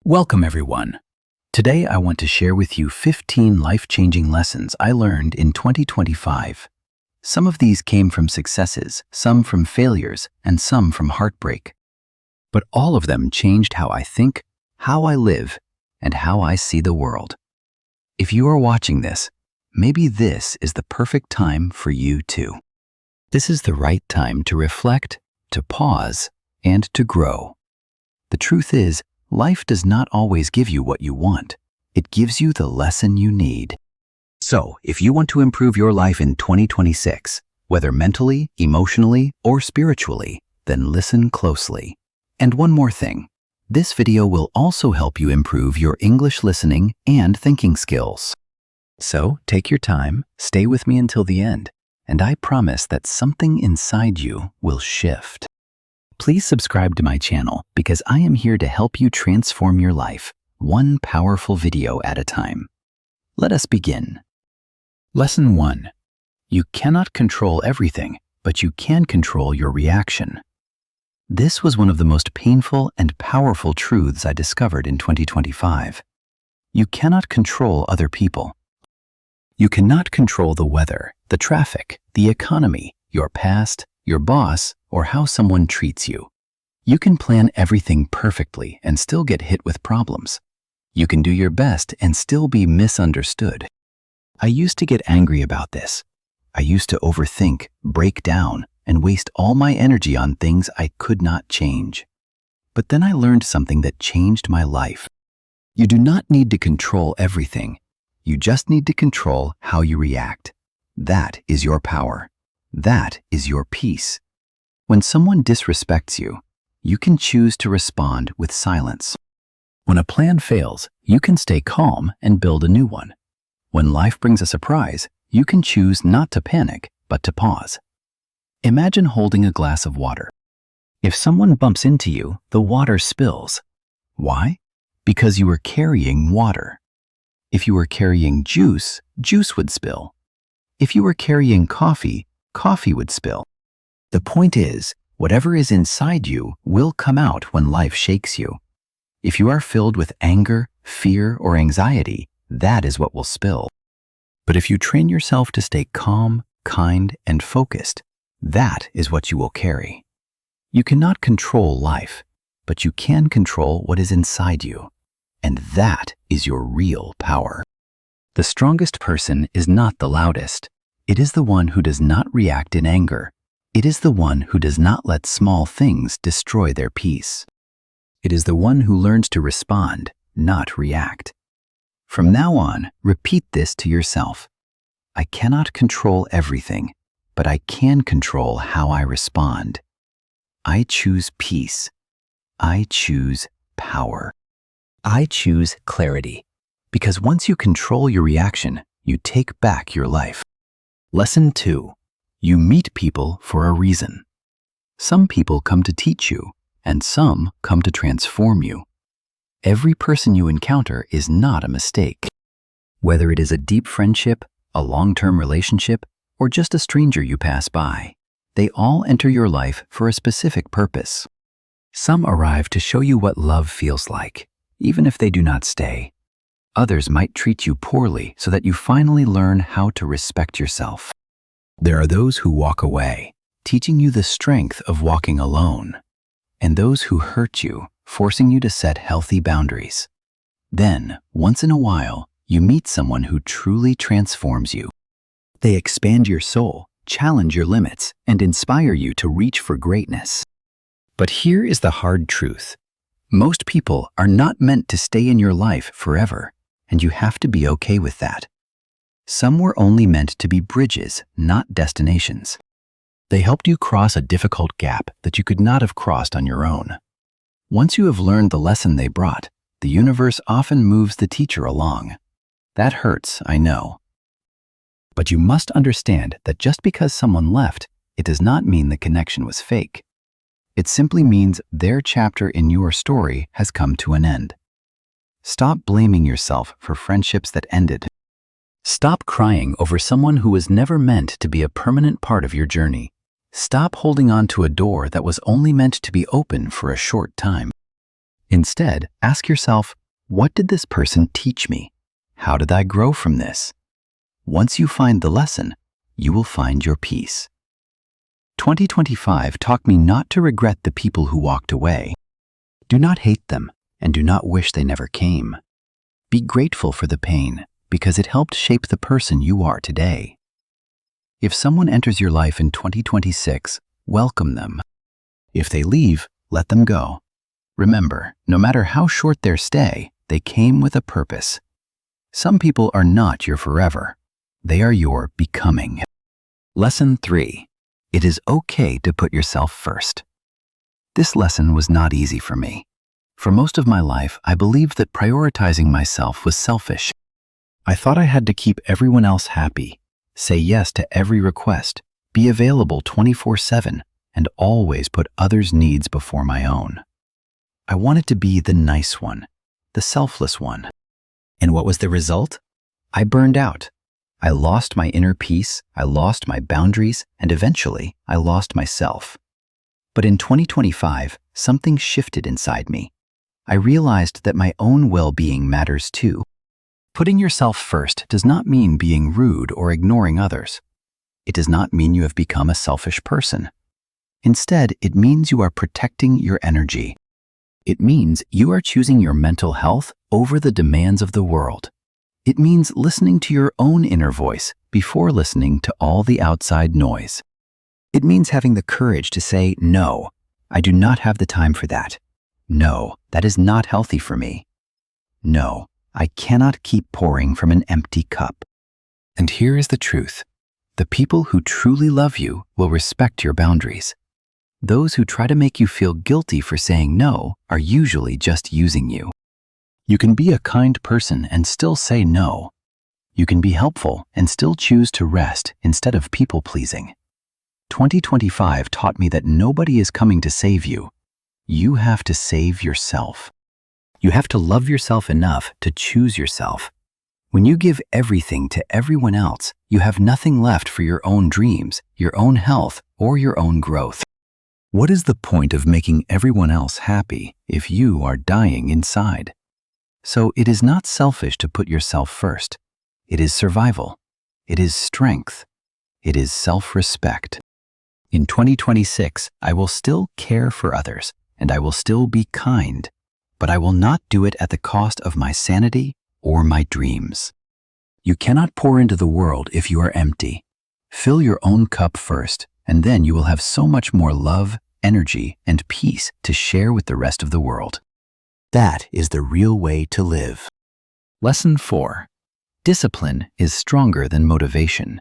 Welcome, everyone. Today, I want to share with you 15 life-changing lessons I learned in 2025. Some of these came from successes, some from failures, and some from heartbreak. But all of them changed how I think, how I live, and how I see the world. If you are watching this, maybe this is the perfect time for you too. This is the right time to reflect, to pause, and to grow. The truth is, life does not always give you what you want. It gives you the lesson you need. So, if you want to improve your life in 2026, whether mentally, emotionally, or spiritually, then listen closely. And one more thing, this video will also help you improve your English listening and thinking skills. So, take your time, stay with me until the end, and I promise that something inside you will shift. Please subscribe to my channel because I am here to help you transform your life, one powerful video at a time. Let us begin. Lesson 1. You cannot control everything, but you can control your reaction. This was one of the most painful and powerful truths I discovered in 2025. You cannot control other people. You cannot control the weather, the traffic, the economy, your past, your boss, or how someone treats you. You can plan everything perfectly and still get hit with problems. You can do your best and still be misunderstood. I used to get angry about this. I used to overthink, break down, and waste all my energy on things I could not change. But then I learned something that changed my life. You do not need to control everything. You just need to control how you react. That is your power. That is your peace. When someone disrespects you, you can choose to respond with silence. When a plan fails, you can stay calm and build a new one. When life brings a surprise, you can choose not to panic, but to pause. Imagine holding a glass of water. If someone bumps into you, the water spills. Why? Because you were carrying water. If you were carrying juice, juice would spill. If you were carrying coffee, coffee would spill. The point is, whatever is inside you will come out when life shakes you. If you are filled with anger, fear, or anxiety, that is what will spill. But if you train yourself to stay calm, kind, and focused, that is what you will carry. You cannot control life, but you can control what is inside you. And that is your real power. The strongest person is not the loudest. It is the one who does not react in anger. It is the one who does not let small things destroy their peace. It is the one who learns to respond, not react. From now on, repeat this to yourself. I cannot control everything, but I can control how I respond. I choose peace. I choose power. I choose clarity. Because once you control your reaction, you take back your life. Lesson 2. You meet people for a reason. Some people come to teach you, and some come to transform you. Every person you encounter is not a mistake. Whether it is a deep friendship, a long-term relationship, or just a stranger you pass by, they all enter your life for a specific purpose. Some arrive to show you what love feels like, even if they do not stay. Others might treat you poorly so that you finally learn how to respect yourself. There are those who walk away, teaching you the strength of walking alone, and those who hurt you, forcing you to set healthy boundaries. Then, once in a while, you meet someone who truly transforms you. They expand your soul, challenge your limits, and inspire you to reach for greatness. But here is the hard truth. Most people are not meant to stay in your life forever, and you have to be okay with that. Some were only meant to be bridges, not destinations. They helped you cross a difficult gap that you could not have crossed on your own. Once you have learned the lesson they brought, the universe often moves the teacher along. That hurts, I know. But you must understand that just because someone left, it does not mean the connection was fake. It simply means their chapter in your story has come to an end. Stop blaming yourself for friendships that ended. Stop crying over someone who was never meant to be a permanent part of your journey. Stop holding on to a door that was only meant to be open for a short time. Instead, ask yourself, what did this person teach me? How did I grow from this? Once you find the lesson, you will find your peace. 2025 taught me not to regret the people who walked away. Do not hate them, and do not wish they never came. Be grateful for the pain, because it helped shape the person you are today. If someone enters your life in 2026, welcome them. If they leave, let them go. Remember, no matter how short their stay, they came with a purpose. Some people are not your forever. They are your becoming. Lesson 3. It is okay to put yourself first. This lesson was not easy for me. For most of my life, I believed that prioritizing myself was selfish. I thought I had to keep everyone else happy, say yes to every request, be available 24/7, and always put others' needs before my own. I wanted to be the nice one, the selfless one. And what was the result? I burned out. I lost my inner peace, I lost my boundaries, and eventually I lost myself. But in 2025, something shifted inside me. I realized that my own well-being matters too. Putting yourself first does not mean being rude or ignoring others. It does not mean you have become a selfish person. Instead, it means you are protecting your energy. It means you are choosing your mental health over the demands of the world. It means listening to your own inner voice before listening to all the outside noise. It means having the courage to say, no, I do not have the time for that. No, that is not healthy for me. No, I cannot keep pouring from an empty cup. And here is the truth. The people who truly love you will respect your boundaries. Those who try to make you feel guilty for saying no are usually just using you. You can be a kind person and still say no. You can be helpful and still choose to rest instead of people-pleasing. 2025 taught me that nobody is coming to save you. You have to save yourself. You have to love yourself enough to choose yourself. When you give everything to everyone else, you have nothing left for your own dreams, your own health, or your own growth. What is the point of making everyone else happy if you are dying inside? So it is not selfish to put yourself first. It is survival. It is strength. It is self-respect. In 2026, I will still care for others, and I will still be kind, but I will not do it at the cost of my sanity or my dreams. You cannot pour into the world if you are empty. Fill your own cup first, and then you will have so much more love, energy, and peace to share with the rest of the world. That is the real way to live. Lesson 4. Discipline is stronger than motivation.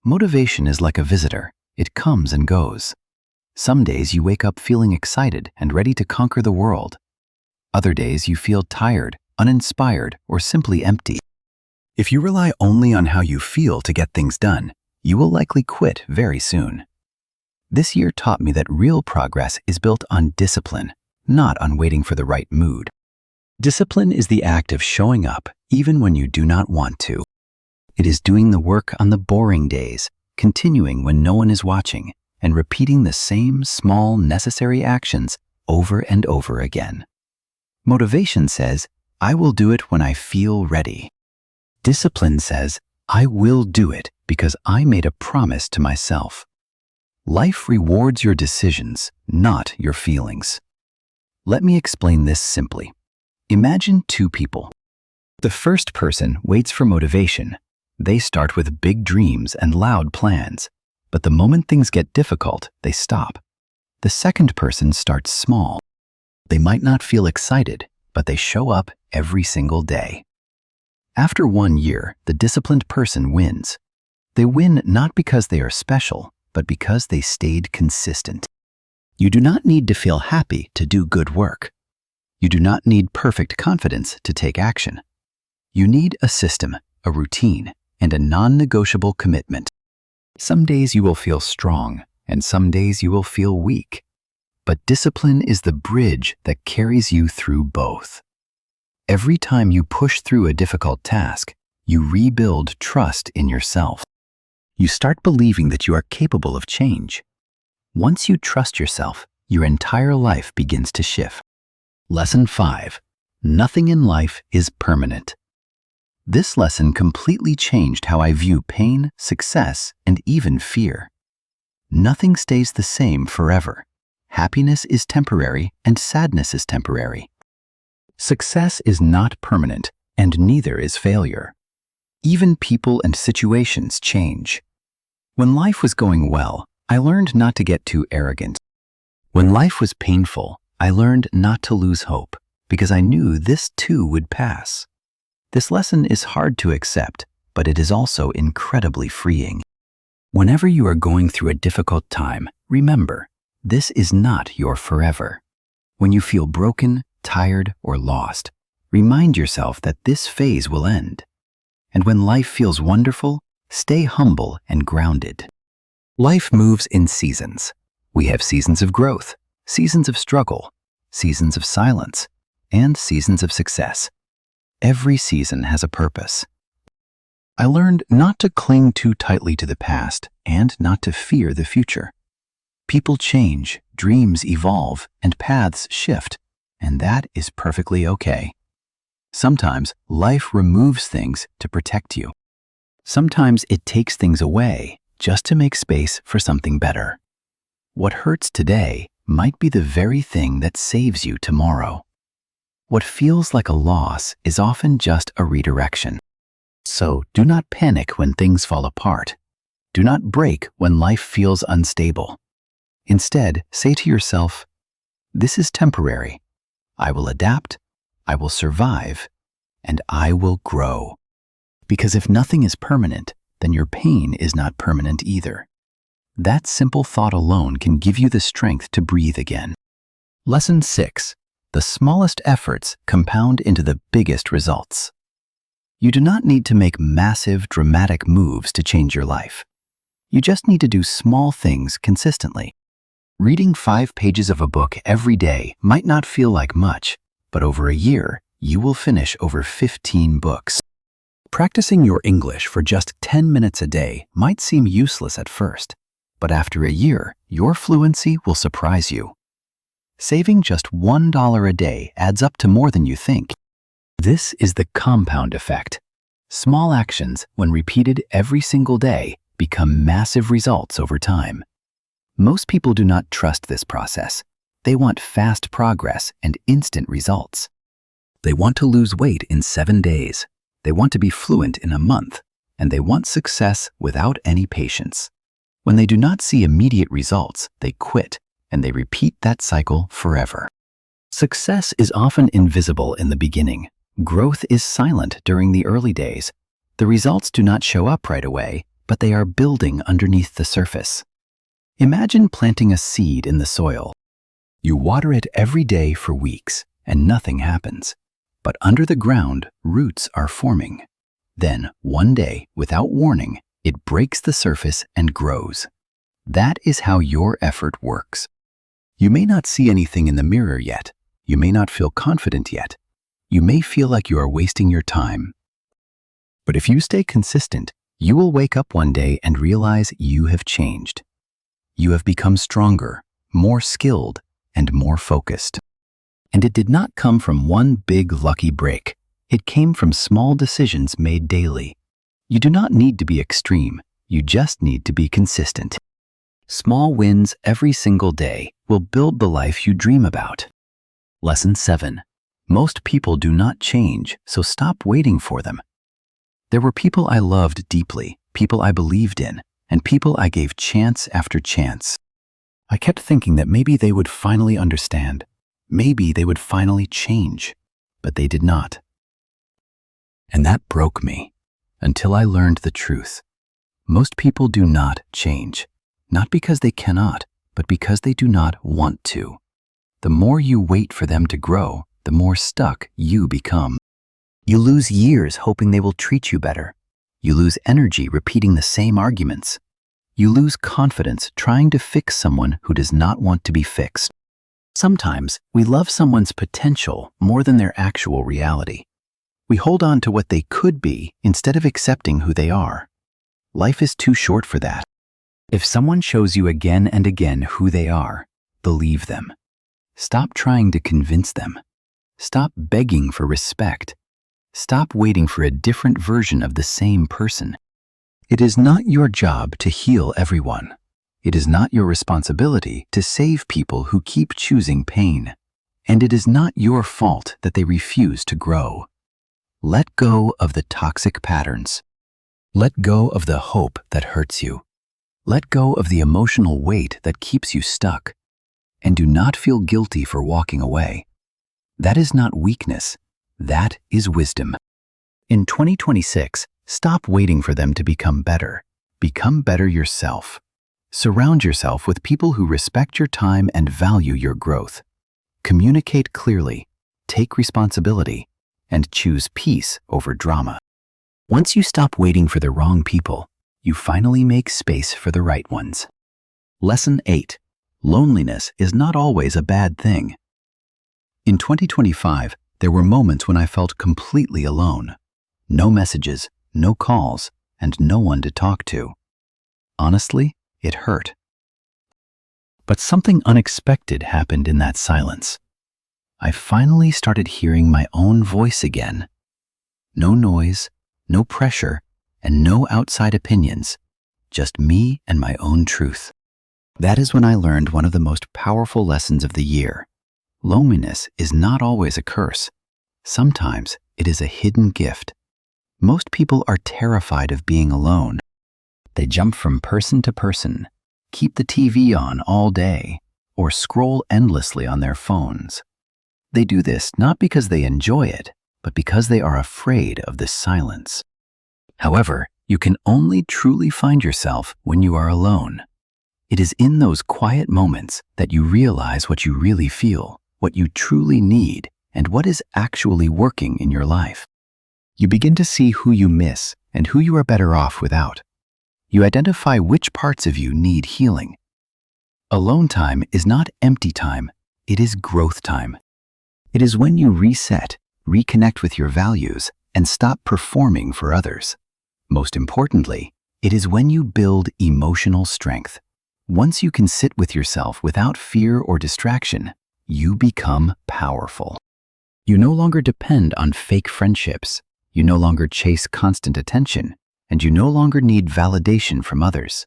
Motivation is like a visitor. It comes and goes. Some days you wake up feeling excited and ready to conquer the world. Other days you feel tired, uninspired, or simply empty. If you rely only on how you feel to get things done, you will likely quit very soon. This year taught me that real progress is built on discipline, not on waiting for the right mood. Discipline is the act of showing up even when you do not want to. It is doing the work on the boring days, continuing when no one is watching, and repeating the same small, necessary actions over and over again. Motivation says, I will do it when I feel ready. Discipline says, I will do it because I made a promise to myself. Life rewards your decisions, not your feelings. Let me explain this simply. Imagine two people. The first person waits for motivation. They start with big dreams and loud plans, but the moment things get difficult, they stop. The second person starts small. They might not feel excited, but they show up every single day. After 1 year, the disciplined person wins. They win not because they are special, but because they stayed consistent. You do not need to feel happy to do good work. You do not need perfect confidence to take action. You need a system, a routine, and a non-negotiable commitment. Some days you will feel strong, and some days you will feel weak. But discipline is the bridge that carries you through both. Every time you push through a difficult task, you rebuild trust in yourself. You start believing that you are capable of change. Once you trust yourself, your entire life begins to shift. Lesson 5. Nothing in life is permanent. This lesson completely changed how I view pain, success, and even fear. Nothing stays the same forever. Happiness is temporary and sadness is temporary. Success is not permanent, and neither is failure. Even people and situations change. When life was going well, I learned not to get too arrogant. When life was painful, I learned not to lose hope, because I knew this too would pass. This lesson is hard to accept, but it is also incredibly freeing. Whenever you are going through a difficult time, remember, this is not your forever. When you feel broken, tired, or lost, remind yourself that this phase will end. And when life feels wonderful, stay humble and grounded. Life moves in seasons. We have seasons of growth, seasons of struggle, seasons of silence, and seasons of success. Every season has a purpose. I learned not to cling too tightly to the past and not to fear the future. People change, dreams evolve, and paths shift, and that is perfectly okay. Sometimes life removes things to protect you. Sometimes it takes things away just to make space for something better. What hurts today might be the very thing that saves you tomorrow. What feels like a loss is often just a redirection. So do not panic when things fall apart. Do not break when life feels unstable. Instead, say to yourself, "This is temporary. I will adapt, I will survive, and I will grow." Because if nothing is permanent, then your pain is not permanent either. That simple thought alone can give you the strength to breathe again. Lesson 6. The smallest efforts compound into the biggest results. You do not need to make massive, dramatic moves to change your life. You just need to do small things consistently. Reading 5 pages of a book every day might not feel like much, but over a year, you will finish over 15 books. Practicing your English for just 10 minutes a day might seem useless at first, but after a year, your fluency will surprise you. Saving just $1 a day adds up to more than you think. This is the compound effect. Small actions, when repeated every single day, become massive results over time. Most people do not trust this process. They want fast progress and instant results. They want to lose weight in 7 days. They want to be fluent in a month. And they want success without any patience. When they do not see immediate results, they quit, and they repeat that cycle forever. Success is often invisible in the beginning. Growth is silent during the early days. The results do not show up right away, but they are building underneath the surface. Imagine planting a seed in the soil. You water it every day for weeks, and nothing happens. But under the ground, roots are forming. Then, one day, without warning, it breaks the surface and grows. That is how your effort works. You may not see anything in the mirror yet. You may not feel confident yet. You may feel like you are wasting your time. But if you stay consistent, you will wake up one day and realize you have changed. You have become stronger, more skilled, and more focused. And it did not come from one big lucky break. It came from small decisions made daily. You do not need to be extreme. You just need to be consistent. Small wins every single day will build the life you dream about. Lesson 7. Most people do not change, so stop waiting for them. There were people I loved deeply, people I believed in, and people I gave chance after chance. I kept thinking that maybe they would finally understand. Maybe they would finally change, but they did not. And that broke me, until I learned the truth. Most people do not change, not because they cannot, but because they do not want to. The more you wait for them to grow, the more stuck you become. You lose years hoping they will treat you better. You lose energy repeating the same arguments. You lose confidence trying to fix someone who does not want to be fixed. Sometimes we love someone's potential more than their actual reality. We hold on to what they could be instead of accepting who they are. Life is too short for that. If someone shows you again and again who they are, believe them. Stop trying to convince them. Stop begging for respect. Stop waiting for a different version of the same person. It is not your job to heal everyone. It is not your responsibility to save people who keep choosing pain. And it is not your fault that they refuse to grow. Let go of the toxic patterns. Let go of the hope that hurts you. Let go of the emotional weight that keeps you stuck. And do not feel guilty for walking away. That is not weakness. That is wisdom. In 2026, stop waiting for them to become better. Become better yourself. Surround yourself with people who respect your time and value your growth. Communicate clearly, take responsibility, and choose peace over drama. Once you stop waiting for the wrong people, you finally make space for the right ones. Lesson 8. Loneliness is not always a bad thing. In 2025, there were moments when I felt completely alone. No messages, no calls, and no one to talk to. Honestly, it hurt. But something unexpected happened in that silence. I finally started hearing my own voice again. No noise, no pressure, and no outside opinions. Just me and my own truth. That is when I learned one of the most powerful lessons of the year. Loneliness is not always a curse. Sometimes it is a hidden gift. Most people are terrified of being alone. They jump from person to person, keep the TV on all day, or scroll endlessly on their phones. They do this not because they enjoy it, but because they are afraid of the silence. However, you can only truly find yourself when you are alone. It is in those quiet moments that you realize what you really feel, what you truly need, and what is actually working in your life. You begin to see who you miss and who you are better off without. You identify which parts of you need healing. Alone time is not empty time, it is growth time. It is when you reset, reconnect with your values, and stop performing for others. Most importantly, it is when you build emotional strength. Once you can sit with yourself without fear or distraction, you become powerful. You no longer depend on fake friendships. You no longer chase constant attention, and you no longer need validation from others.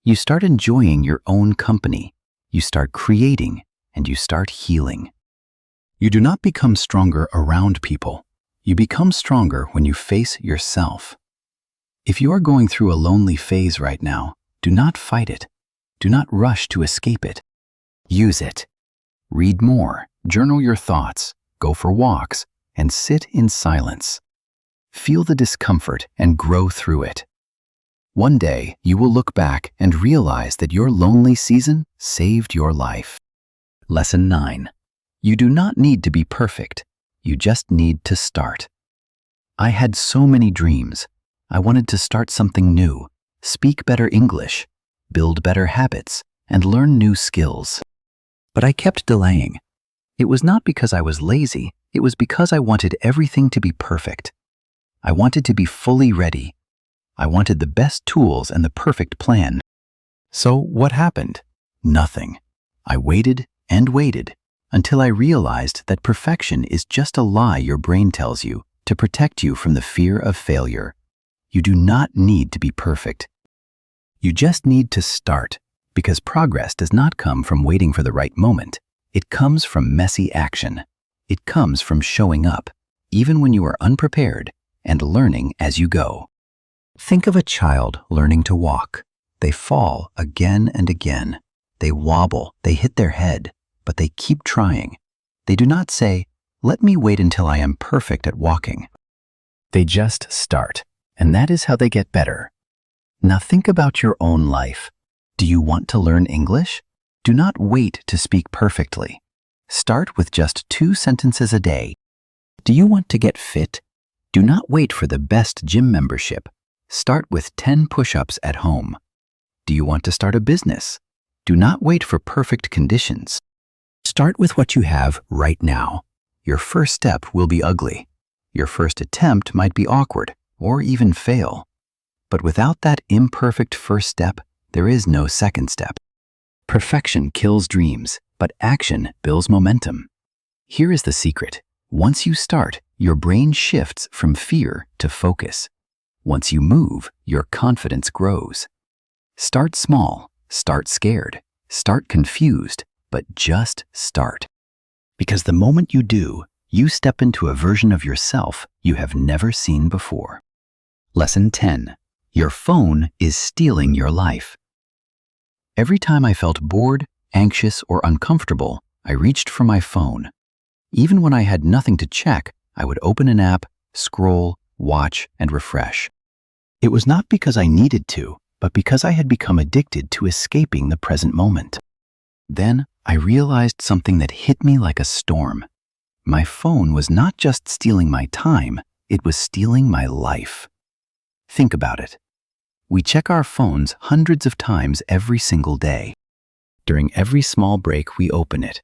You start enjoying your own company. You start creating, and you start healing. You do not become stronger around people. You become stronger when you face yourself. If you are going through a lonely phase right now, do not fight it. Do not rush to escape it. Use it. Read more, journal your thoughts, go for walks, and sit in silence. Feel the discomfort and grow through it. One day, you will look back and realize that your lonely season saved your life. Lesson 9. You do not need to be perfect. You just need to start. I had so many dreams. I wanted to start something new, speak better English, build better habits, and learn new skills. But I kept delaying. It was not because I was lazy, it was because I wanted everything to be perfect. I wanted to be fully ready. I wanted the best tools and the perfect plan. So what happened? Nothing. I waited and waited until I realized that perfection is just a lie your brain tells you to protect you from the fear of failure. You do not need to be perfect. You just need to start, because progress does not come from waiting for the right moment. It comes from messy action. It comes from showing up, even when you are unprepared, and learning as you go. Think of a child learning to walk. They fall again and again. They wobble, they hit their head, but they keep trying. They do not say, "Let me wait until I am perfect at walking." They just start, and that is how they get better. Now think about your own life. Do you want to learn English? Do not wait to speak perfectly. Start with just 2 sentences a day. Do you want to get fit? Do not wait for the best gym membership. Start with 10 push-ups at home. Do you want to start a business? Do not wait for perfect conditions. Start with what you have right now. Your first step will be ugly. Your first attempt might be awkward or even fail. But without that imperfect first step, there is no second step. Perfection kills dreams, but action builds momentum. Here is the secret. Once you start, your brain shifts from fear to focus. Once you move, your confidence grows. Start small, start scared, start confused, but just start. Because the moment you do, you step into a version of yourself you have never seen before. Lesson 10. Your phone is stealing your life. Every time I felt bored, anxious, or uncomfortable, I reached for my phone. Even when I had nothing to check, I would open an app, scroll, watch, and refresh. It was not because I needed to, but because I had become addicted to escaping the present moment. Then I realized something that hit me like a storm. My phone was not just stealing my time, it was stealing my life. Think about it. We check our phones hundreds of times every single day. During every small break, we open it.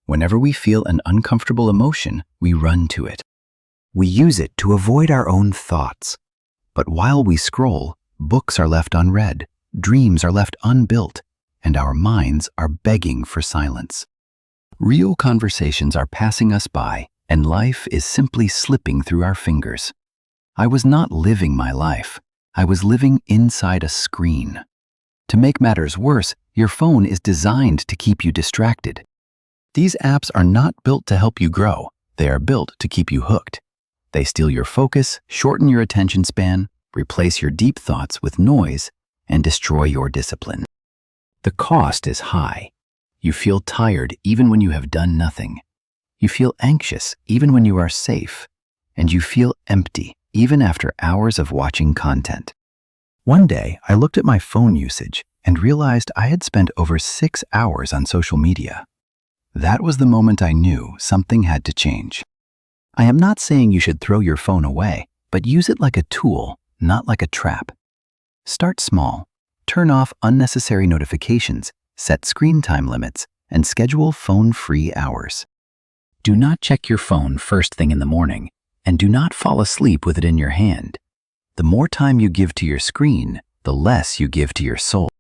Whenever we feel an uncomfortable emotion, we run to it. We use it to avoid our own thoughts. But while we scroll, books are left unread, dreams are left unbuilt, and our minds are begging for silence. Real conversations are passing us by, and life is simply slipping through our fingers. I was not living my life. I was living inside a screen. To make matters worse, your phone is designed to keep you distracted. These apps are not built to help you grow. They are built to keep you hooked. They steal your focus, shorten your attention span, replace your deep thoughts with noise, and destroy your discipline. The cost is high. You feel tired even when you have done nothing. You feel anxious even when you are safe. And you feel empty even after hours of watching content. One day, I looked at my phone usage and realized I had spent over 6 hours on social media. That was the moment I knew something had to change. I am not saying you should throw your phone away, but use it like a tool, not like a trap. Start small. Turn off unnecessary notifications, set screen time limits, and schedule phone-free hours. Do not check your phone first thing in the morning, and do not fall asleep with it in your hand. The more time you give to your screen, the less you give to your soul.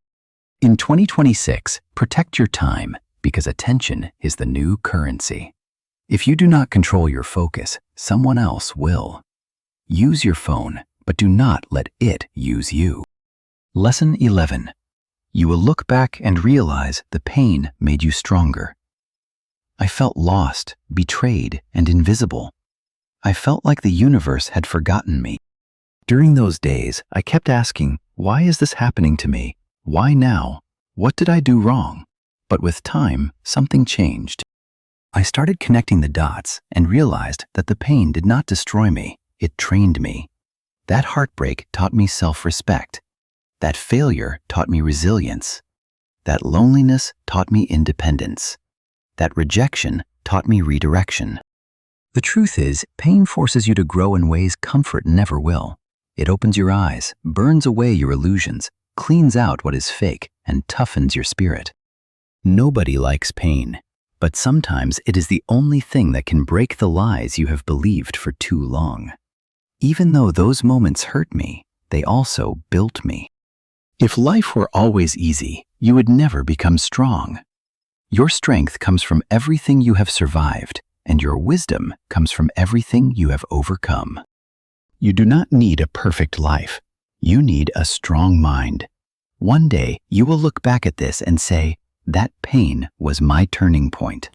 In 2026, protect your time, because attention is the new currency. If you do not control your focus, someone else will. Use your phone, but do not let it use you. Lesson 11. You will look back and realize the pain made you stronger. I felt lost, betrayed, and invisible. I felt like the universe had forgotten me. During those days, I kept asking, why is this happening to me? Why now? What did I do wrong? But with time, something changed. I started connecting the dots and realized that the pain did not destroy me, it trained me. That heartbreak taught me self-respect. That failure taught me resilience. That loneliness taught me independence. That rejection taught me redirection. The truth is, pain forces you to grow in ways comfort never will. It opens your eyes, burns away your illusions, cleans out what is fake, and toughens your spirit. Nobody likes pain, but sometimes it is the only thing that can break the lies you have believed for too long. Even though those moments hurt me, they also built me. If life were always easy, you would never become strong. Your strength comes from everything you have survived, and your wisdom comes from everything you have overcome. You do not need a perfect life. You need a strong mind. One day, you will look back at this and say, that pain was my turning point.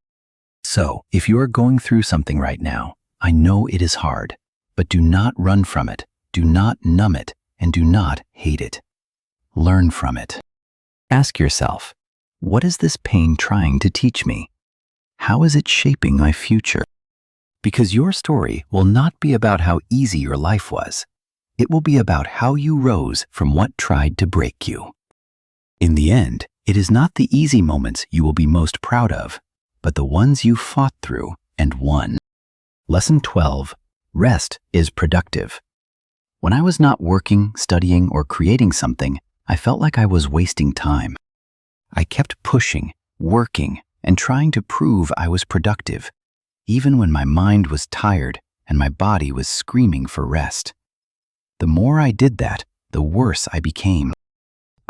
So, if you are going through something right now, I know it is hard, but do not run from it, do not numb it, and do not hate it. Learn from it. Ask yourself, what is this pain trying to teach me? How is it shaping my future? Because your story will not be about how easy your life was. It will be about how you rose from what tried to break you. In the end, it is not the easy moments you will be most proud of, but the ones you fought through and won. Lesson 12. Rest is productive. When I was not working, studying, or creating something, I felt like I was wasting time. I kept pushing, working, and trying to prove I was productive, even when my mind was tired and my body was screaming for rest. The more I did that, the worse I became.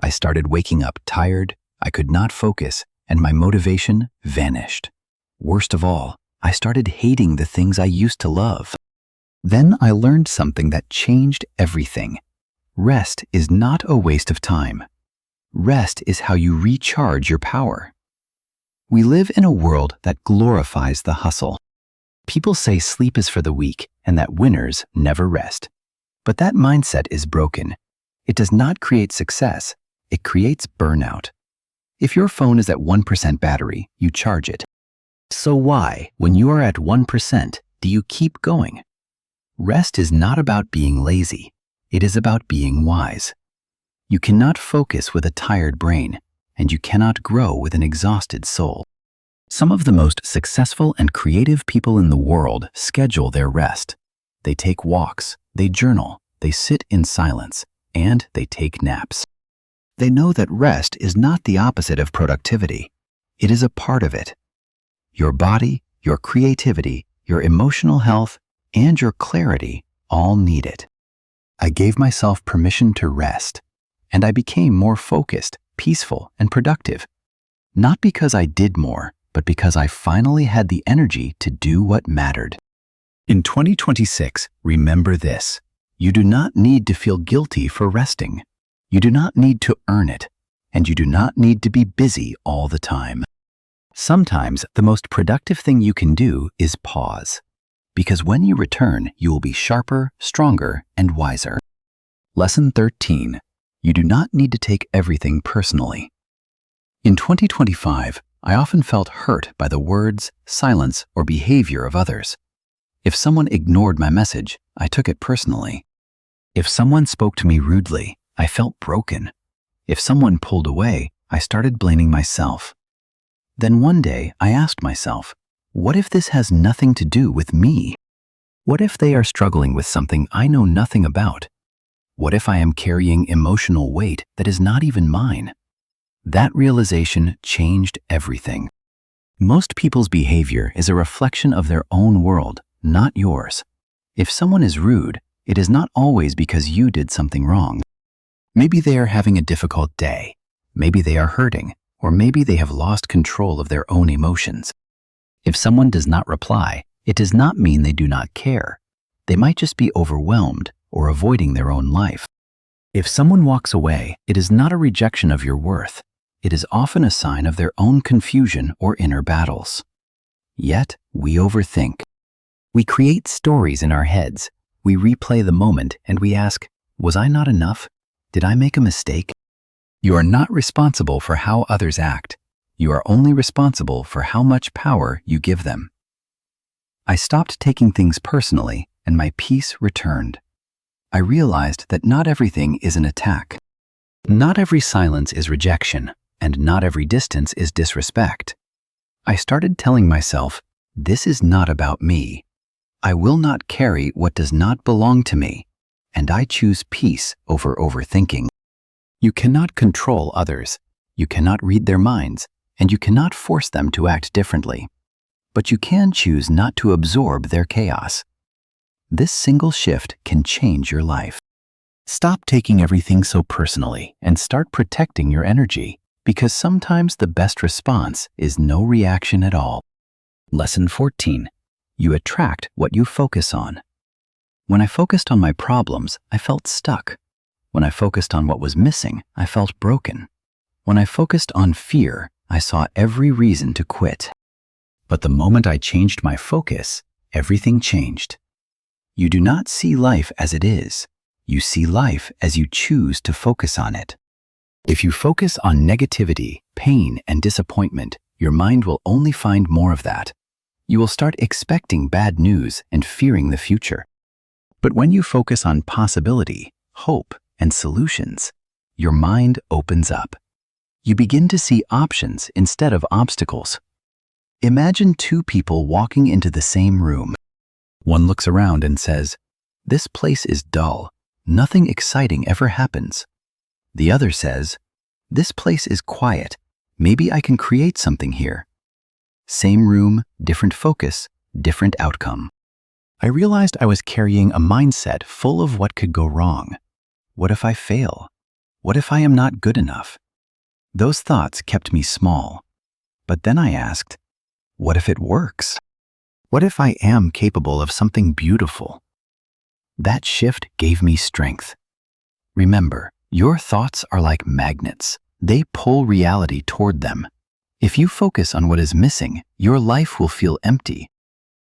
I started waking up tired, I could not focus, and my motivation vanished. Worst of all, I started hating the things I used to love. Then I learned something that changed everything. Rest is not a waste of time. Rest is how you recharge your power. We live in a world that glorifies the hustle. People say sleep is for the weak and that winners never rest. But that mindset is broken. It does not create success. It creates burnout. If your phone is at 1% battery, you charge it. So why, when you are at 1%, do you keep going? Rest is not about being lazy. It is about being wise. You cannot focus with a tired brain, and you cannot grow with an exhausted soul. Some of the most successful and creative people in the world schedule their rest. They take walks, they journal, they sit in silence, and they take naps. They know that rest is not the opposite of productivity. It is a part of it. Your body, your creativity, your emotional health, and your clarity all need it. I gave myself permission to rest, and I became more focused, peaceful, and productive. Not because I did more, but because I finally had the energy to do what mattered. In 2026, remember this. You do not need to feel guilty for resting. You do not need to earn it, and you do not need to be busy all the time. Sometimes the most productive thing you can do is pause, because when you return, you will be sharper, stronger, and wiser. Lesson 13. You do not need to take everything personally. In 2025, I often felt hurt by the words, silence, or behavior of others. If someone ignored my message, I took it personally. If someone spoke to me rudely, I felt broken. If someone pulled away, I started blaming myself. Then one day, I asked myself, what if this has nothing to do with me? What if they are struggling with something I know nothing about? What if I am carrying emotional weight that is not even mine? That realization changed everything. Most people's behavior is a reflection of their own world, not yours. If someone is rude, it is not always because you did something wrong. Maybe they are having a difficult day. Maybe they are hurting, or maybe they have lost control of their own emotions. If someone does not reply, it does not mean they do not care. They might just be overwhelmed or avoiding their own life. If someone walks away, it is not a rejection of your worth. It is often a sign of their own confusion or inner battles. Yet, we overthink. We create stories in our heads. We replay the moment and we ask, was I not enough? Did I make a mistake? You are not responsible for how others act. You are only responsible for how much power you give them. I stopped taking things personally and my peace returned. I realized that not everything is an attack. Not every silence is rejection, and not every distance is disrespect. I started telling myself, this is not about me. I will not carry what does not belong to me, and I choose peace over overthinking. You cannot control others, you cannot read their minds, and you cannot force them to act differently. But you can choose not to absorb their chaos. This single shift can change your life. Stop taking everything so personally and start protecting your energy, because sometimes the best response is no reaction at all. Lesson 14. You attract what you focus on. When I focused on my problems, I felt stuck. When I focused on what was missing, I felt broken. When I focused on fear, I saw every reason to quit. But the moment I changed my focus, everything changed. You do not see life as it is. You see life as you choose to focus on it. If you focus on negativity, pain, and disappointment, your mind will only find more of that. You will start expecting bad news and fearing the future. But when you focus on possibility, hope, and solutions, your mind opens up. You begin to see options instead of obstacles. Imagine two people walking into the same room. One looks around and says, "This place is dull. Nothing exciting ever happens." The other says, "This place is quiet. Maybe I can create something here." Same room, different focus, different outcome. I realized I was carrying a mindset full of what could go wrong. What if I fail? What if I am not good enough? Those thoughts kept me small. But then I asked, what if it works? What if I am capable of something beautiful? That shift gave me strength. Remember, your thoughts are like magnets. They pull reality toward them. If you focus on what is missing, your life will feel empty.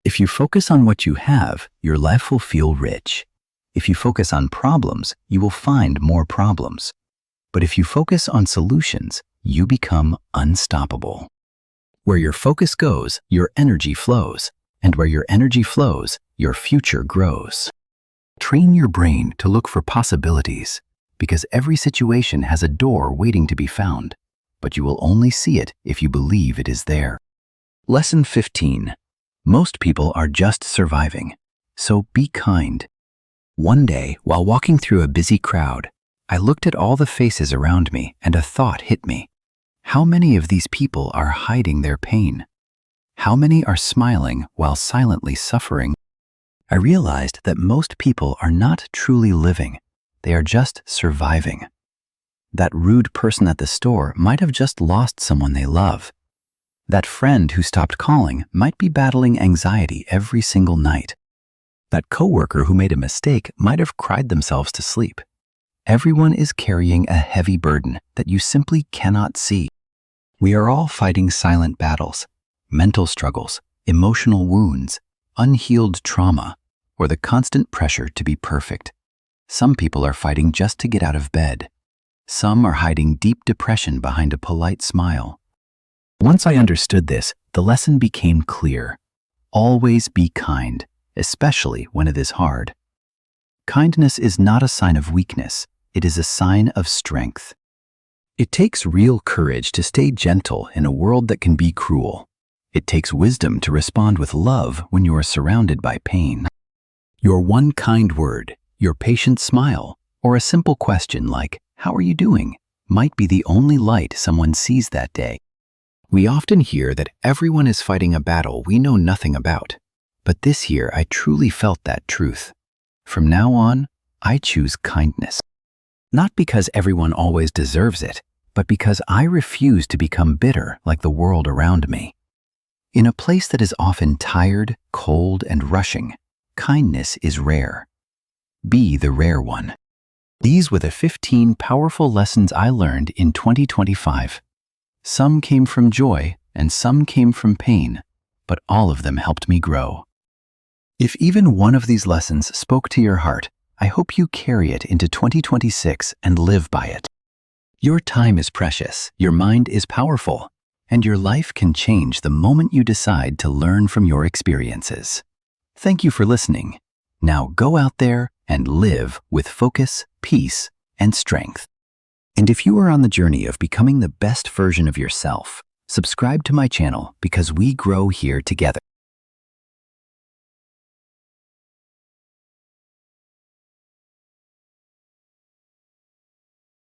If you focus on what you have, your life will feel rich. If you focus on problems, you will find more problems. But if you focus on solutions, you become unstoppable. Where your focus goes, your energy flows. And where your energy flows, your future grows. Train your brain to look for possibilities, because every situation has a door waiting to be found, but you will only see it if you believe it is there. Lesson 15. Most people are just surviving, so be kind. One day, while walking through a busy crowd, I looked at all the faces around me and a thought hit me. How many of these people are hiding their pain? How many are smiling while silently suffering? I realized that most people are not truly living. They are just surviving. That rude person at the store might have just lost someone they love. That friend who stopped calling might be battling anxiety every single night. That coworker who made a mistake might have cried themselves to sleep. Everyone is carrying a heavy burden that you simply cannot see. We are all fighting silent battles, mental struggles, emotional wounds, unhealed trauma, or the constant pressure to be perfect. Some people are fighting just to get out of bed. Some are hiding deep depression behind a polite smile. Once I understood this, the lesson became clear. Always be kind, especially when it is hard. Kindness is not a sign of weakness. It is a sign of strength. It takes real courage to stay gentle in a world that can be cruel. It takes wisdom to respond with love when you are surrounded by pain. Your one kind word, your patient smile, or a simple question like, "How are you doing?" might be the only light someone sees that day. We often hear that everyone is fighting a battle we know nothing about. But this year I truly felt that truth. From now on, I choose kindness. Not because everyone always deserves it, but because I refuse to become bitter like the world around me. In a place that is often tired, cold, and rushing, kindness is rare. Be the rare one. These were the 15 powerful lessons I learned in 2025. Some came from joy and some came from pain, but all of them helped me grow. If even one of these lessons spoke to your heart, I hope you carry it into 2026 and live by it. Your time is precious, your mind is powerful, and your life can change the moment you decide to learn from your experiences. Thank you for listening. Now go out there and live with focus, peace, and strength. And if you are on the journey of becoming the best version of yourself, subscribe to my channel because we grow here together.